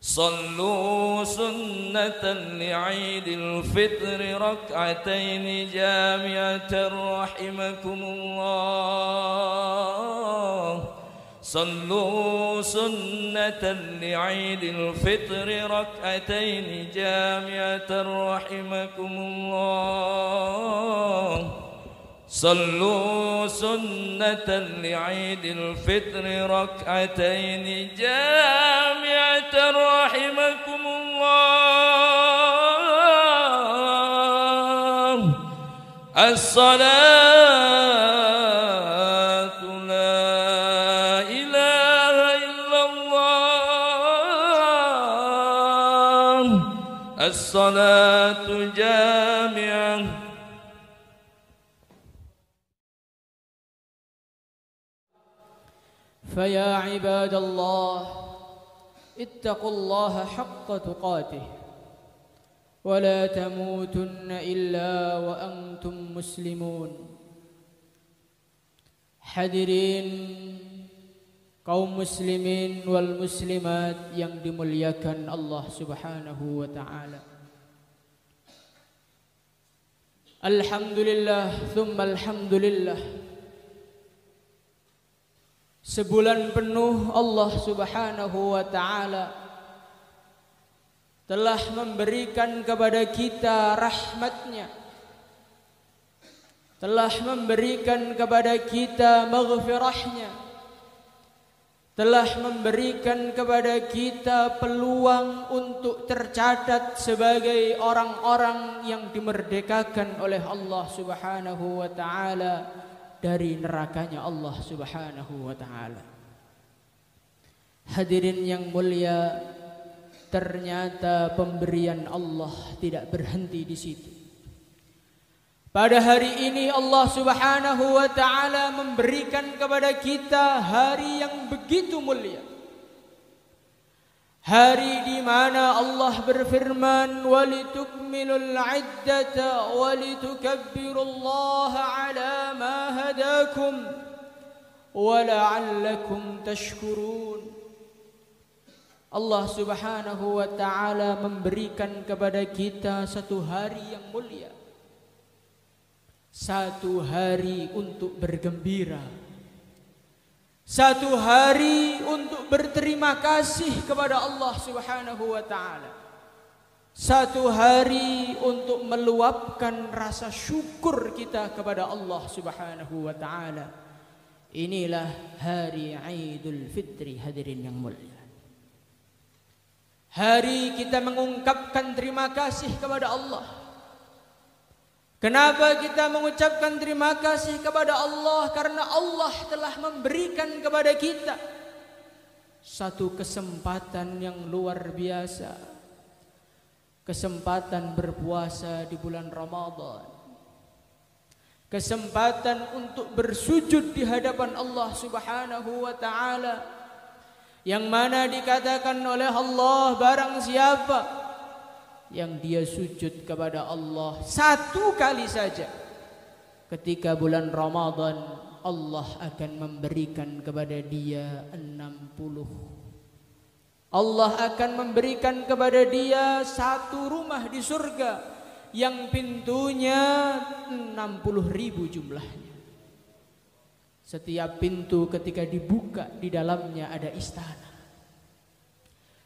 صلوا سنة لعيد الفطر ركعتين جامعة رحمكم الله. صلوا سنة لعيد الفطر ركعتين جامعة رحمكم الله. صلوا سنة لعيد الفطر ركعتين جامعة رحمكم الله. الصلاة لا إله إلا الله. الصلاة جامعة. فيا عباد الله اتقوا الله حق تقاته ولا تموتن إلا وأنتم مسلمون. Hadirin kaum muslimin wal muslimat yang dimuliakan Allah Subhanahu wa taala. Alhamdulillah thumma alhamdulillah. Sebulan penuh Allah Subhanahu wa ta'ala telah memberikan kepada kita rahmatnya, telah memberikan kepada kita maghfirahnya, telah memberikan kepada kita peluang untuk tercatat sebagai orang-orang yang dimerdekakan oleh Allah Subhanahu wa ta'ala dari nerakanya Allah Subhanahu wa ta'ala. Hadirin yang mulia, ternyata pemberian Allah tidak berhenti di situ. Pada hari ini Allah Subhanahu wa ta'ala memberikan kepada kita hari yang begitu mulia. Hari di mana Allah berfirman, walitukmilul iddata walitukabbirullaha ala ma hadakum wala'allakum tashkurun. Allah Subhanahu wa ta'ala memberikan kepada kita satu hari yang mulia, satu hari untuk bergembira, satu hari untuk berterima kasih kepada Allah Subhanahu wa ta'ala, satu hari untuk meluapkan rasa syukur kita kepada Allah Subhanahu wa ta'ala. Inilah hari Idul Fitri, hadirin yang mulia. Hari kita mengungkapkan terima kasih kepada Allah. Kenapa kita mengucapkan terima kasih kepada Allah? Karena Allah telah memberikan kepada kita satu kesempatan yang luar biasa. Kesempatan berpuasa di bulan Ramadan. Kesempatan untuk bersujud di hadapan Allah Subhanahu wa ta'ala. Yang mana dikatakan oleh Allah, barang siapa yang dia sujud kepada Allah satu kali saja ketika bulan Ramadan, Allah akan memberikan kepada dia 60. Allah akan memberikan kepada dia satu rumah di surga yang pintunya 60.000 jumlahnya. Setiap pintu ketika dibuka di dalamnya ada istana.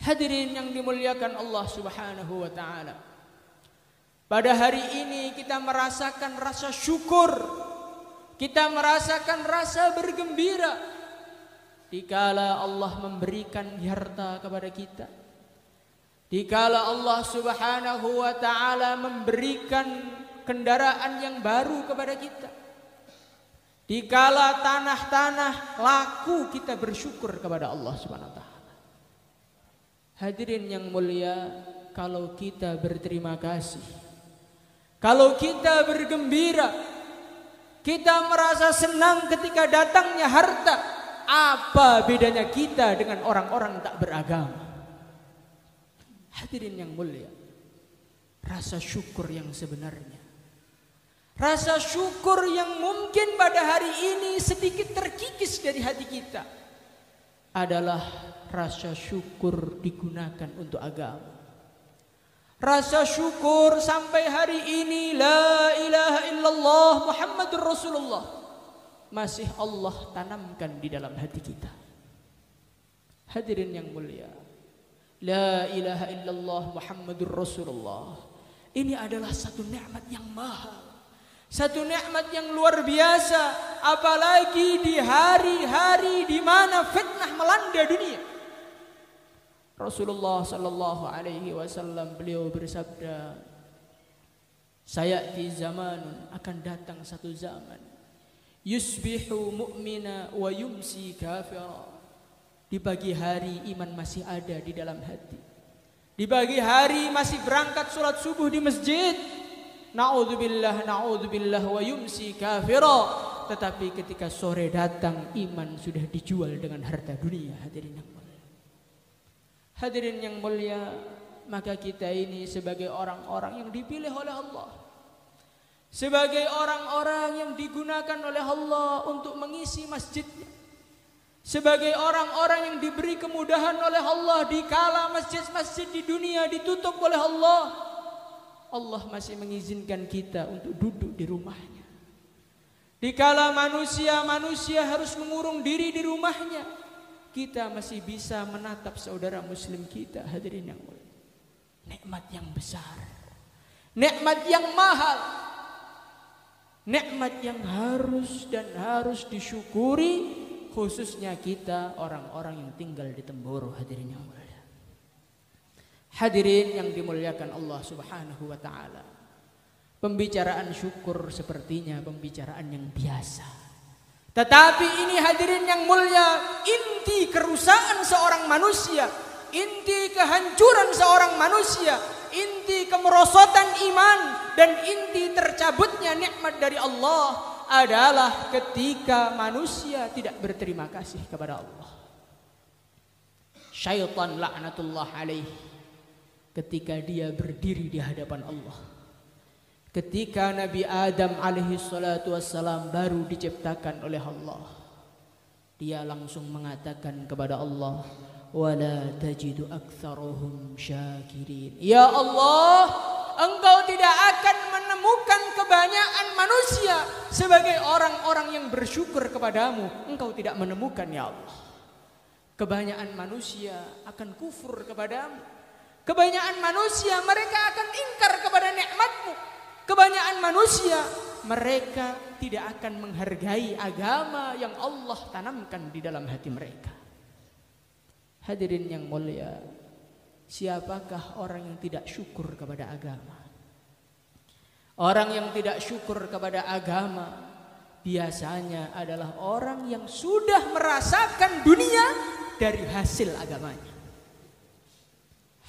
Hadirin yang dimuliakan Allah Subhanahu wa ta'ala, pada hari ini kita merasakan rasa syukur, kita merasakan rasa bergembira dikala Allah memberikan harta kepada kita, dikala Allah Subhanahu wa ta'ala memberikan kendaraan yang baru kepada kita, dikala tanah-tanah laku, kita bersyukur kepada Allah Subhanahu wa ta'ala. Hadirin yang mulia, kalau kita berterima kasih, kalau kita bergembira, kita merasa senang ketika datangnya harta, apa bedanya kita dengan orang-orang tak beragama? Hadirin yang mulia, rasa syukur yang sebenarnya, rasa syukur yang mungkin pada hari ini sedikit terkikis dari hati kita, adalah rasa syukur digunakan untuk agama. Rasa syukur sampai hari ini la ilaha illallah Muhammadur Rasulullah masih Allah tanamkan di dalam hati kita. Hadirin yang mulia, la ilaha illallah Muhammadur Rasulullah ini adalah satu nikmat yang mahal, satu nikmat yang luar biasa, apalagi di hari-hari di mana fitnah melanda dunia. Rasulullah sallallahu alaihi wasallam beliau bersabda, sayati zamanun, akan datang satu zaman, yusbihu mu'mina wa yumsi kafira. Di pagi hari iman masih ada di dalam hati. Di pagi hari masih berangkat sholat subuh di masjid. Na'udzubillah, na'udzubillah, wa yumsi kafira. Tetapi ketika sore datang iman sudah dijual dengan harta dunia. Hadirin yang mulia. Hadirin yang mulia, maka kita ini sebagai orang-orang yang dipilih oleh Allah, sebagai orang-orang yang digunakan oleh Allah untuk mengisi masjidnya, sebagai orang-orang yang diberi kemudahan oleh Allah di kala masjid-masjid di dunia ditutup oleh Allah, Allah masih mengizinkan kita untuk duduk di rumahnya. Di kala manusia harus mengurung diri di rumahnya, kita masih bisa menatap saudara muslim kita. Hadirin yang mulia, nikmat yang besar, nikmat yang mahal, nikmat yang harus disyukuri, khususnya kita orang-orang yang tinggal di Temboro. Hadirin yang mulia, hadirin yang dimuliakan Allah Subhanahu wa taala, pembicaraan syukur sepertinya pembicaraan yang biasa. Tetapi ini hadirin yang mulia, inti kerusakan seorang manusia, inti kehancuran seorang manusia, inti kemerosotan iman, dan inti tercabutnya nikmat dari Allah adalah ketika manusia tidak berterima kasih kepada Allah. Syaitan laknatullah alaih, ketika dia berdiri di hadapan Allah, ketika Nabi Adam alaihi salatu wassalam baru diciptakan oleh Allah, dia langsung mengatakan kepada Allah, wala tajidu aktsaruhum syakirin. Ya Allah, Engkau tidak akan menemukan kebanyakan manusia sebagai orang-orang yang bersyukur kepadamu. Engkau tidak menemukan, ya Allah. Kebanyakan manusia akan kufur kepadamu. Kebanyakan manusia mereka akan ingkar kepada nikmatmu. Kebanyakan manusia mereka tidak akan menghargai agama yang Allah tanamkan di dalam hati mereka. Hadirin yang mulia, siapakah orang yang tidak syukur kepada agama? Orang yang tidak syukur kepada agama biasanya adalah orang yang sudah merasakan dunia dari hasil agamanya.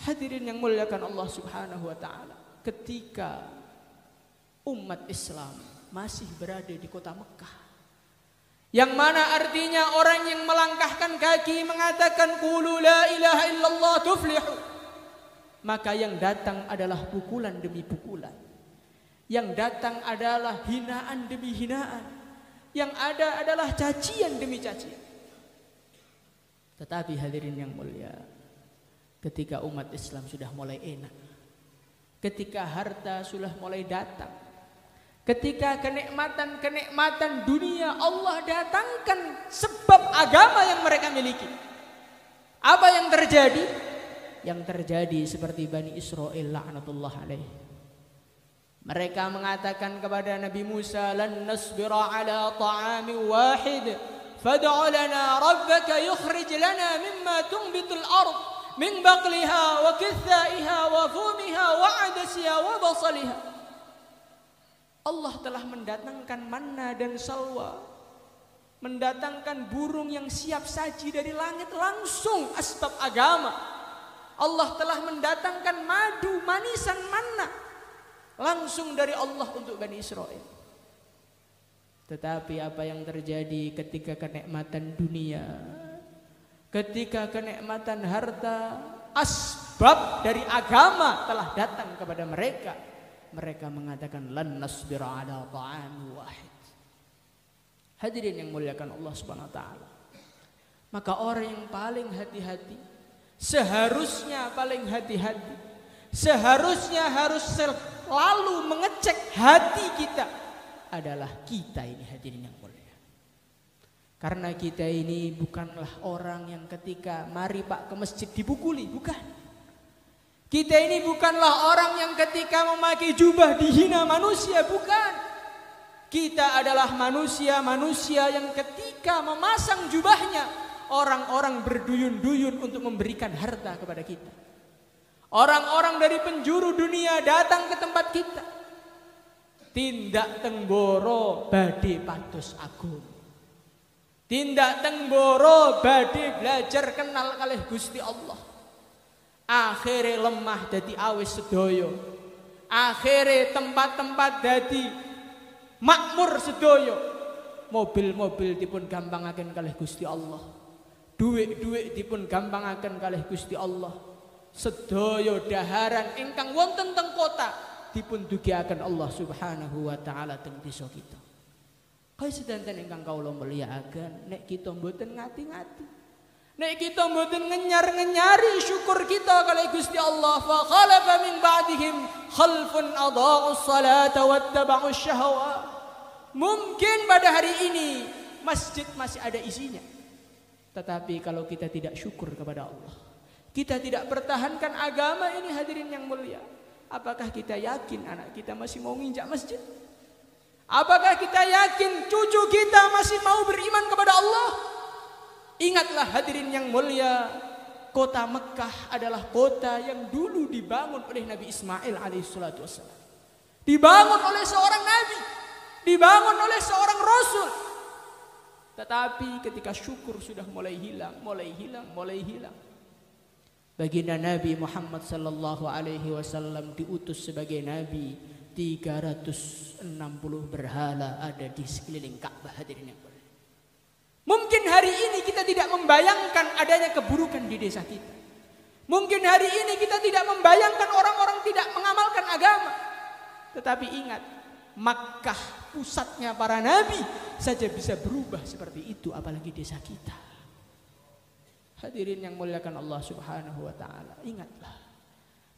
Hadirin yang muliakan Allah Subhanahu wa taala, ketika umat Islam masih berada di kota Mekah, yang mana artinya orang yang melangkahkan kaki mengatakan qulu la ilaha illallah tuflihu, maka yang datang adalah pukulan demi pukulan, yang datang adalah hinaan demi hinaan, yang ada adalah cacian demi cacian. Tetapi hadirin yang mulia, ketika umat Islam sudah mulai enak, ketika harta sudah mulai datang, ketika kenikmatan dunia Allah datangkan sebab agama yang mereka miliki, apa yang terjadi? Yang terjadi seperti Bani Israel laknatullah alaih. Mereka mengatakan kepada Nabi Musa, lan nasbira ala ta'amin wahid fad'u lana rabbaka yukhrij lana mimma tunbitul ard min baqliha wa kithaiha wa fumiha wa adasiha wa basaliha. Allah telah mendatangkan manna dan salwa, mendatangkan burung yang siap saji dari langit langsung asbab agama. Allah telah mendatangkan madu, manisan, manna langsung dari Allah untuk Bani Israel. Tetapi apa yang terjadi ketika kenikmatan dunia, ketika kenikmatan harta, asbab dari agama telah datang kepada mereka, mereka mengatakan lan nasbira ala ta'am wahid. Hadirin yang muliakan Allah Subhanahu wa taala, Maka orang yang paling hati-hati, seharusnya paling hati-hati, seharusnya harus selalu mengecek hati kita adalah kita ini, hadirin yang mulia. Karena kita ini bukanlah orang yang ketika mari Pak ke masjid dipukuli, bukan. Kita ini bukanlah orang yang ketika memakai jubah dihina manusia, bukan. Kita adalah manusia-manusia yang ketika memasang jubahnya, orang-orang berduyun-duyun untuk memberikan harta kepada kita. Orang-orang dari penjuru dunia datang ke tempat kita. Tindak tenggoro badhe pados agung. Tindak tenggoro badhe belajar kenal kalih Gusti Allah. Akhirnya lemah dadi awis sedoyo. Akhirnya tempat-tempat dadi makmur sedoyo. Mobil-mobil dipun gampangaken kalih Gusti Allah. Duit-duit dipun gampangaken kalih Gusti Allah. Sedoyo daharan ingkang wonten teng kota dipun dugiaken Allah Subhanahu wa taala teng desa kita. Kaya sedanten ingkang kawula mulyakaken, nek kita mboten ngati-ngati, nek kita mboten ngenyar-ngenyari syukur kita kalih Gusti Allah, fa khalafa min ba'dihim khalfun adaa'us salata wattaba'us syahawat. Mungkin pada hari ini masjid masih ada isinya. Tetapi kalau kita tidak syukur kepada Allah, kita tidak pertahankan agama ini, hadirin yang mulia, apakah kita yakin anak kita masih mau nginjak masjid? Apakah kita yakin cucu kita masih mau beriman kepada Allah? Ingatlah hadirin yang mulia, kota Mekah adalah kota yang dulu dibangun oleh Nabi Ismail alaihissalatu wassalam. Dibangun oleh seorang nabi, dibangun oleh seorang rasul. Tetapi ketika syukur sudah mulai hilang, baginda Nabi Muhammad sallallahu alaihi wasallam diutus sebagai nabi, 360 berhala ada di sekeliling Ka'bah, hadirin yang mulia. Mungkin hari ini kita tidak membayangkan adanya keburukan di desa kita. Mungkin hari ini kita tidak membayangkan orang-orang tidak mengamalkan agama. Tetapi ingat, Makkah pusatnya para nabi saja bisa berubah seperti itu, apalagi desa kita. Hadirin yang muliakan Allah Subhanahu wa taala, ingatlah.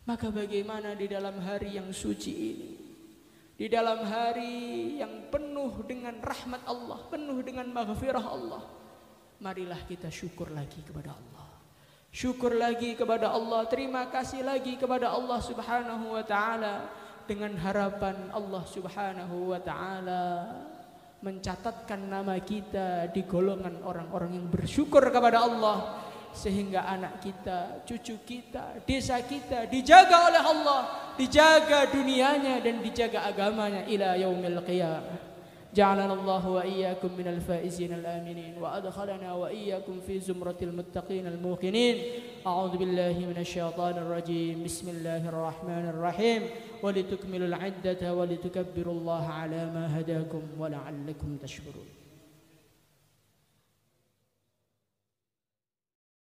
Maka bagaimana di dalam hari yang suci ini, di dalam hari yang penuh dengan rahmat Allah, penuh dengan maghfirah Allah, marilah kita syukur lagi kepada Allah. Syukur lagi kepada Allah, terima kasih lagi kepada Allah Subhanahu wa taala, dengan harapan Allah Subhanahu wa taala mencatatkan nama kita di golongan orang-orang yang bersyukur kepada Allah, sehingga anak kita, cucu kita, desa kita dijaga oleh Allah, dijaga dunianya dan dijaga agamanya ila yaumil qiyamah. Ja'alana Allah wa iyyakum minal faizin al-aminin wa adkhalana wa iyyakum fi zumratil muttaqin al-muqinin. A'udzu billahi minasyaitonir rajim. Bismillahirrahmanirrahim. Wa litukmilul 'iddata wa litukabbirullaha 'ala ma hadakum wa la'allakum tashkurun.